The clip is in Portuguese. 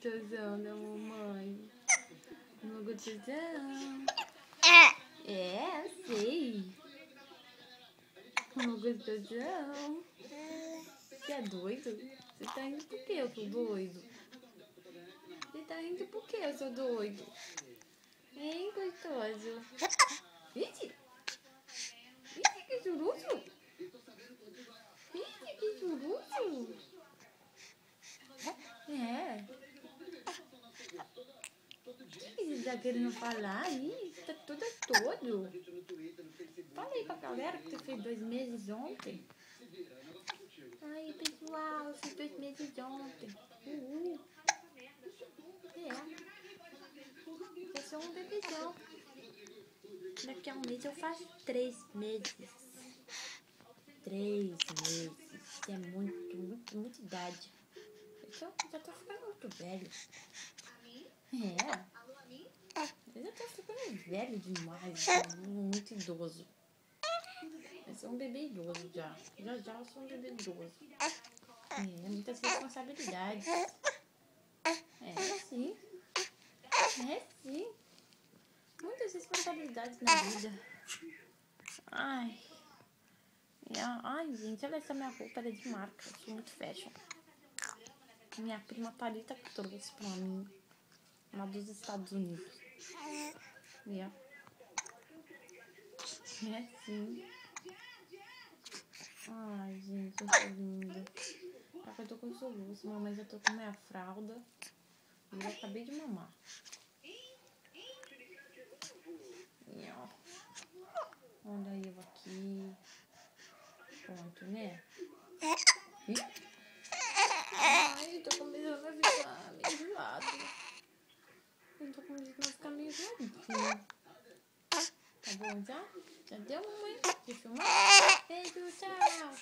gostosão da mamãe. Meu gostosão. É, eu sei. Meu gostosão. Você é doido? Você tá rindo por quê? Eu sou doido. Você tá rindo por quê? Eu sou doido. Hein, gostoso? Ixi! Ixi, que churuço! Ixi, que churuço! É. O que você tá querendo falar aí? Você tá todo. Fala aí pra galera que você fez 2 meses ontem. Aí, pessoal, eu fiz 2 meses ontem. É. Eu sou um bebezão. Daqui a um mês eu faço 3 meses. 3 meses. É muita idade. Eu já tô ficando muito velho. É. Eu já tô ficando velho demais. Muito idoso. Eu sou um bebê idoso já. Já eu sou um bebê idoso. É, muitas responsabilidades. É, sim. É, sim. Muitas responsabilidades na vida. Ai. Ai, gente, olha essa minha roupa, ela é de marca. Eu sou muito fashion. Minha prima Thalita que trouxe pra mim. Lá dos Estados Unidos. É. É, sim. Ai, gente, eu sou linda. Só que eu tô com soluço, mamãe já tô com minha fralda. E eu acabei de mamar. E, ó. Olha eu aqui. Pronto, né? Ai, tô começando a ficar meio enjoado. Eu tô começando a ficar meio enjoadinho. Tá bom já? Já deu, mamãe? De filmar? Beijo, tchau!